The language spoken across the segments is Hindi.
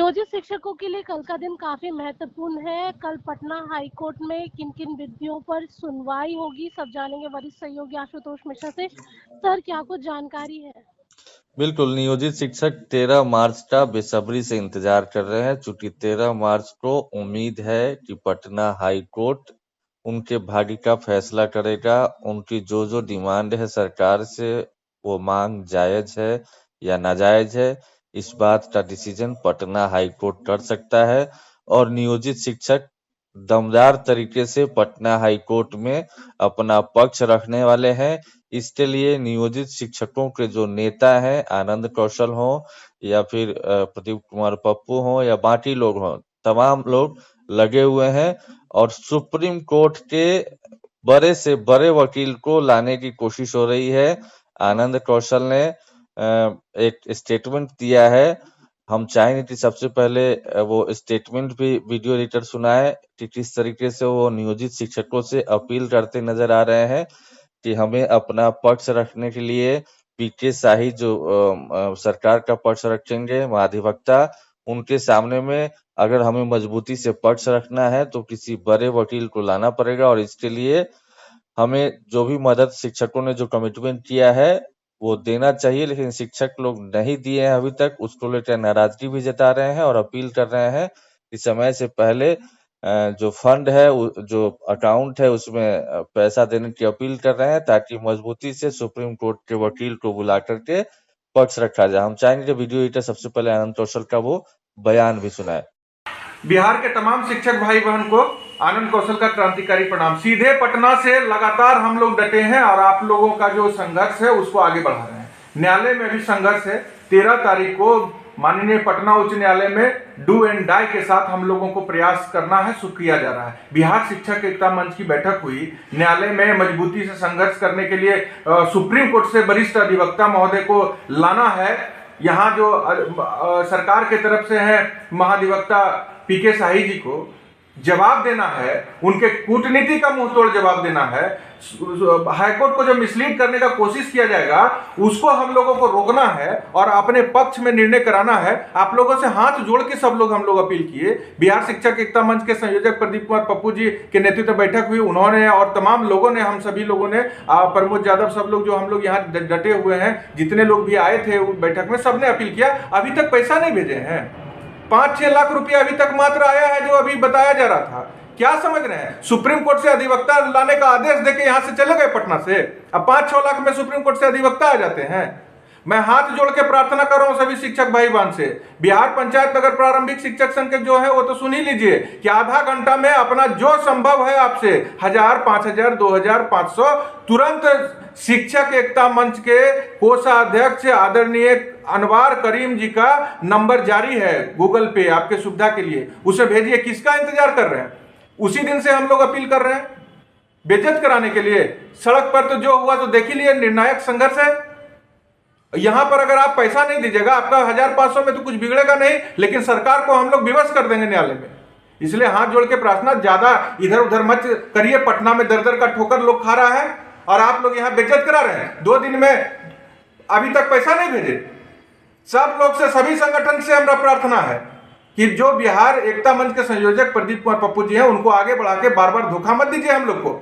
नियोजित शिक्षकों के लिए कल का दिन काफी महत्वपूर्ण है। कल पटना हाईकोर्ट में किन किन विधियों पर सुनवाई होगी, सब जानेंगे वरिष्ठ सहयोगी आशुतोष मिश्रा से। सर, क्या कुछ जानकारी है? बिल्कुल, नियोजित शिक्षक 13 मार्च का बेसब्री से इंतजार कर रहे हैं, चूंकि 13 मार्च को उम्मीद है कि पटना हाई कोर्ट उनके भाग्य का फैसला करेगा। उनकी जो जो डिमांड है सरकार से, वो मांग जायज है या नाजायज है, इस बात का डिसीजन पटना हाई कोर्ट कर सकता है। और नियोजित शिक्षक दमदार तरीके से पटना हाई कोर्ट में अपना पक्ष रखने वाले हैं। इसके लिए नियोजित शिक्षकों के जो नेता हैं, आनंद कौशल हो या फिर प्रदीप कुमार पप्पू हो या बाकी लोग हों, तमाम लोग लगे हुए हैं और सुप्रीम कोर्ट के बड़े से बड़े वकील को लाने की कोशिश हो रही है। आनंद कौशल ने एक स्टेटमेंट दिया है। हम चाहेंगे कि सबसे पहले वो स्टेटमेंट भी वीडियो एडिटर सुनाए कि किस तरीके से वो नियोजित शिक्षकों से अपील करते नजर आ रहे हैं कि हमें अपना पक्ष रखने के लिए पीके शाही जो सरकार का पक्ष रखेंगे महाधिवक्ता, उनके सामने में अगर हमें मजबूती से पक्ष रखना है तो किसी बड़े वकील को लाना पड़ेगा और इसके लिए हमें जो भी मदद शिक्षकों ने जो कमिटमेंट किया है वो देना चाहिए, लेकिन शिक्षक लोग नहीं दिए हैं अभी तक। उसको लेकर नाराजगी भी जता रहे हैं और अपील कर रहे हैं कि समय से पहले जो फंड है, जो अकाउंट है, उसमें पैसा देने की अपील कर रहे हैं ताकि मजबूती से सुप्रीम कोर्ट के वकील को बुला करके पक्ष रखा जाए। हम चाहेंगे कि वीडियो एडिटर सबसे पहले आनंद कौशल का वो बयान भी सुनाए। बिहार के तमाम शिक्षक भाई बहन को आनंद कौशल का क्रांतिकारी प्रणाम। सीधे पटना से लगातार हम लोग डटे हैं और आप लोगों का जो संघर्ष है उसको आगे बढ़ा रहे हैं। न्यायालय में भी संघर्ष है। 13 तारीख को माननीय पटना उच्च न्यायालय में डू एंड डाई के साथ हम लोगों को प्रयास करना है, किया जा रहा है। बिहार शिक्षक एकता मंच की बैठक हुई, न्यायालय में मजबूती से संघर्ष करने के लिए सुप्रीम कोर्ट से वरिष्ठ अधिवक्ता महोदय को लाना है। यहाँ जो सरकार के तरफ से है महाधिवक्ता पीके शाही जी को जवाब देना है, उनके कूटनीति का मुंह तोड़ जवाब देना है। हाईकोर्ट को जो मिसलीड करने का कोशिश किया जाएगा उसको हम लोगों को रोकना है और अपने पक्ष में निर्णय कराना है। आप लोगों से हाथ जोड़ के सब लोग हम लोग अपील किए। बिहार शिक्षक एकता मंच के संयोजक प्रदीप कुमार पप्पू जी के नेतृत्व में बैठक हुई, उन्होंने और तमाम लोगों ने, हम सभी लोगों ने, प्रमोद यादव, सब लोग जो हम लोग यहाँ डटे हुए हैं, जितने लोग भी आए थे बैठक में, सबने अपील किया। अभी तक पैसा नहीं भेजे हैं। 5-6 लाख रुपया अभी तक मात्र आया है जो अभी बताया जा रहा था। क्या समझ रहे हैं? सुप्रीम कोर्ट से अधिवक्ता लाने का आदेश देके यहां से चले गए पटना से। अब 5-6 लाख में सुप्रीम कोर्ट से अधिवक्ता आ जाते हैं। मैं हाथ जोड़ के प्रार्थना कर रहा हूं सभी शिक्षक भाई बहन से। बिहार पंचायत नगर प्रारंभिक शिक्षक संघ के जो है वो तो सुन ही लीजिए कि आधा घंटा में अपना जो संभव है आपसे 1000, 5000, 2000, 500 तुरंत शिक्षक एकता मंच के कोषाध्यक्ष आदरणीय अनवार करीम जी का नंबर जारी है गूगल पे आपके सुविधा के लिए, उसे भेजिए। किसका इंतजार कर रहे हैं? उसी दिन से हम लोग अपील कर रहे हैं बेइज्जत कराने के लिए। सड़क पर तो जो हुआ तो देख ही लिए, निर्णायक संघर्ष है। यहां पर अगर आप पैसा नहीं दीजिएगा, आपका 1500 में तो कुछ बिगड़ेगा नहीं, लेकिन सरकार को हम लोग विवश कर देंगे न्यायालय में। इसलिए हाथ जोड़ के प्रार्थना, ज्यादा इधर उधर मत करिए। पटना में दर दर का ठोकर लोग खा रहा है और आप लोग यहां बेइज्जत करा रहे हैं। 2 दिन में अभी तक पैसा नहीं भेजे। सब लोग से, सभी संगठन से हमारा प्रार्थना है कि जो बिहार एकता मंच के संयोजक प्रदीप कुमार पप्पू जी हैं, उनको आगे बढ़ा के बार बार धोखा मत दीजिए हम लोग को।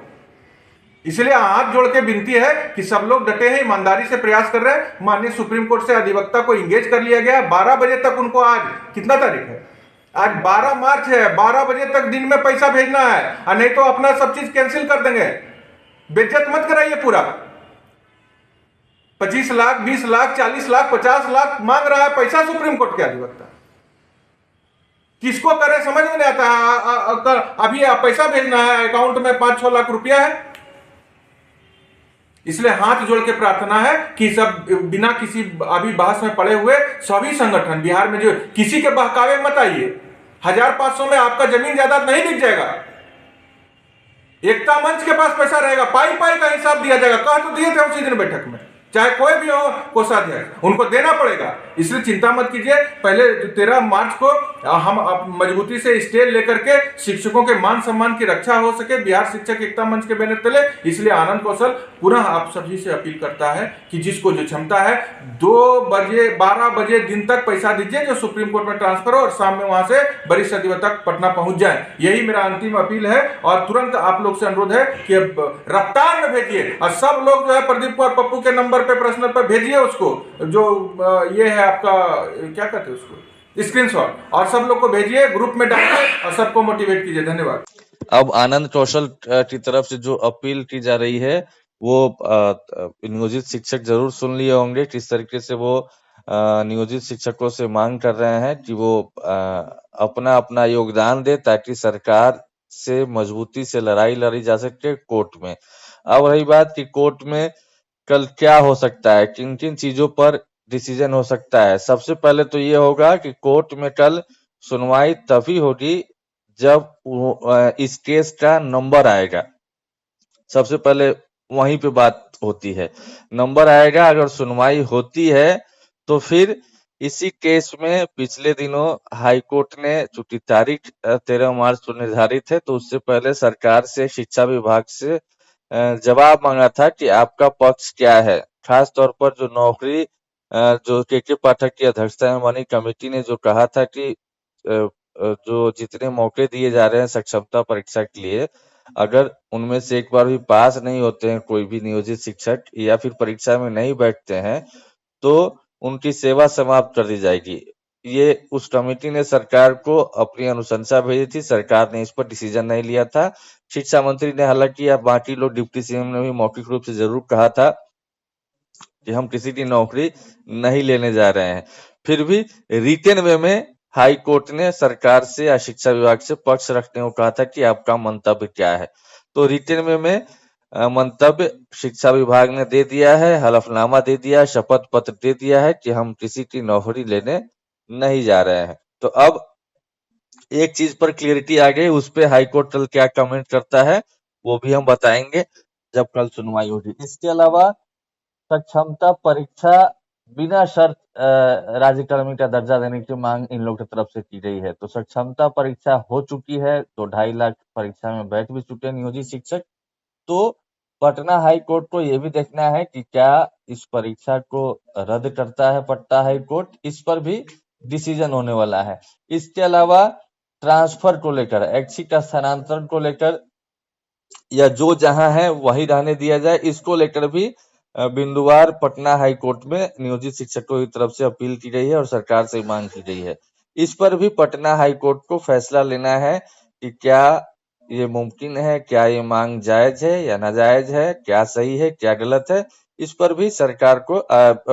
इसलिए हाथ जोड़ के विनती है कि सब लोग डटे हैं, ईमानदारी से प्रयास कर रहे हैं। माननीय सुप्रीम कोर्ट से अधिवक्ता को इंगेज कर लिया गया। 12 बजे तक उनको, आज कितना तारीख है? आज 12 मार्च है। 12 बजे तक दिन में पैसा भेजना है और नहीं तो अपना सब चीज कैंसिल कर देंगे। बेइज्जत मत कराइए। पूरा 25 लाख, 20 लाख, 40 लाख, 50 लाख मांग रहा है पैसा सुप्रीम कोर्ट के अधिवक्ता। किसको करे समझ में नहीं आता है। अभी पैसा भेजना है, अकाउंट में 5-6 लाख रुपया है। इसलिए हाथ जोड़ के प्रार्थना है कि सब बिना किसी अभी बहस में पड़े हुए सभी संगठन बिहार में जो किसी के बहकावे मत आइए। 1500 में आपका जमीन जायदाद नहीं बिक जाएगा। एकता मंच के पास पैसा रहेगा, पाई पाई का हिसाब दिया जाएगा। कह तो दिए थे उसी दिन बैठक में, चाहे कोई भी हो कोषाध्यक्ष, उनको देना पड़ेगा। इसलिए चिंता मत कीजिए। पहले 13 मार्च को हम मजबूती से स्टेज लेकर के शिक्षकों के मान सम्मान की रक्षा हो सके बिहार शिक्षक एकता मंच के बैनर तले। इसलिए आनंद कौशल पुनः आप सभी से अपील करता है कि जिसको जो क्षमता है 12 बजे दिन तक पैसा दीजिए जो सुप्रीम कोर्ट में ट्रांसफर हो और शाम में वहां से वरिष्ठ अधिवक्ता तक पटना पहुंच जाए। यही मेरा अंतिम अपील है और तुरंत आप लोग से अनुरोध है कि रफ्तार में भेजिए और सब लोग जो है प्रदीप और पप्पू के नंबर पे पर्सनल पे भेजिए उसको, जो ये है आपका क्या कहते हैं उसको, स्क्रीनशॉट, और सब लोग को भेजिए, ग्रुप में डालिए और सबको मोटिवेट कीजिए। धन्यवाद। अब आनंद कौशल की तरफ से जो अपील की जा रही है वो नियोजित शिक्षक जरूर सुन लिए होंगे। किस तरीके से वो नियोजित शिक्षकों से मांग कर रहे हैं कि वो अपना अपना योगदान दे ताकि सरकार से मजबूती से लड़ाई लड़ी जा सके कोर्ट में। अब रही बात कि कोर्ट में कल क्या हो सकता है, किन किन चीजों पर डिसीजन हो सकता है। सबसे पहले तो ये होगा कि कोर्ट में कल सुनवाई तभी होगी जब इस केस का नंबर आएगा। सबसे पहले वहीं पे बात होती है, नंबर आएगा, अगर सुनवाई होती है तो फिर इसी केस में पिछले दिनों हाई कोर्ट ने, चूंकि तारीख 13 मार्च को निर्धारित है, तो उससे पहले सरकार से, शिक्षा विभाग से जवाब मांगा था कि आपका पक्ष क्या है। खास तौर पर जो नौकरी जो के पाठक की अध्यक्षता में बनी कमेटी ने जो कहा था कि जो जितने मौके दिए जा रहे हैं सक्षमता परीक्षा के लिए, अगर उनमें से एक बार भी पास नहीं होते हैं कोई भी नियोजित शिक्षक या फिर परीक्षा में नहीं बैठते हैं तो उनकी सेवा समाप्त कर दी जाएगी। ये उस कमेटी ने सरकार को अपनी अनुशंसा भेजी थी, सरकार ने इस पर डिसीजन नहीं लिया था। शिक्षा मंत्री ने, हालांकि या बाकी लोग, डिप्टी सीएम ने भी मौखिक रूप से जरूर कहा था कि हम किसी की नौकरी नहीं लेने जा रहे हैं। फिर भी रिटेन वे में हाई कोर्ट ने सरकार से या शिक्षा विभाग से पक्ष रखने को कहा था कि आपका मंतव्य क्या है। तो रिटेन वे में मंतव्य शिक्षा विभाग ने दे दिया है, हलफनामा दे दिया है, शपथ पत्र दे दिया है कि हम किसी की नौकरी लेने नहीं जा रहे हैं। तो अब एक चीज पर क्लियरिटी आ गई, उस पे हाई कोर्ट कल क्या कमेंट करता है वो भी हम बताएंगे जब कल सुनवाई होगी। इसके अलावा सक्षमता परीक्षा बिना शर्त राज्यकर्मी का दर्जा देने की मांग इन लोगों की तरफ से की गई है। तो सक्षमता परीक्षा हो चुकी है, तो 2.5 लाख परीक्षा में बैठ भी चुके हैं नियोजित शिक्षक। तो पटना हाई कोर्ट को यह भी देखना है कि क्या इस परीक्षा को रद्द करता है पटना हाई कोर्ट, इस पर भी डिसीजन होने वाला है। इसके अलावा ट्रांसफर को लेकर, ऐच्छिक स्थानांतरण को लेकर या जो जहां है वही रहने दिया जाए, इसको लेकर भी बिंदुवार पटना हाई कोर्ट में नियोजित शिक्षकों की तरफ से अपील की गई है और सरकार से मांग की गई है। इस पर भी पटना हाई कोर्ट को फैसला लेना है कि क्या ये मुमकिन है, क्या ये मांग जायज है या नाजायज है, क्या सही है क्या गलत है। इस पर भी सरकार को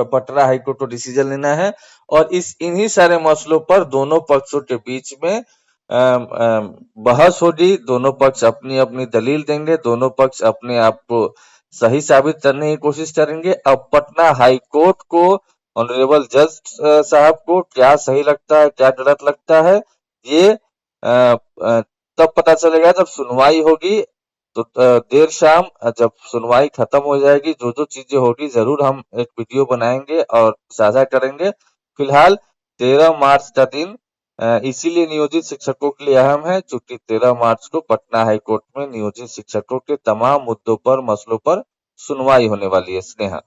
पटना हाई कोर्ट को डिसीजन लेना है और इन्हीं सारे मसलों पर दोनों पक्षों के बीच में बहस होगी। दोनों पक्ष अपनी अपनी दलील देंगे, दोनों पक्ष अपने आप को सही साबित करने की कोशिश करेंगे। अब पटना हाई कोर्ट को, ऑनरेबल जज साहब को क्या सही लगता है क्या गलत लगता है, ये तब पता चलेगा जब सुनवाई होगी। तो देर शाम जब सुनवाई खत्म हो जाएगी, जो जो चीजें होगी जरूर हम एक वीडियो बनाएंगे और साझा करेंगे। फिलहाल 13 मार्च का दिन इसीलिए नियोजित शिक्षकों के लिए अहम है क्योंकि 13 मार्च को पटना हाई कोर्ट में नियोजित शिक्षकों के तमाम मुद्दों पर, मसलों पर सुनवाई होने वाली है। स्नेहा,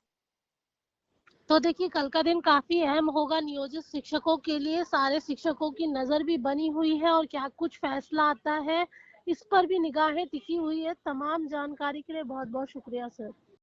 तो देखिए कल का दिन काफी अहम होगा नियोजित शिक्षकों के लिए। सारे शिक्षकों की नजर भी बनी हुई है और क्या कुछ फैसला आता है इस पर भी निगाहें टिकी हुई है। तमाम जानकारी के लिए बहुत बहुत शुक्रिया सर।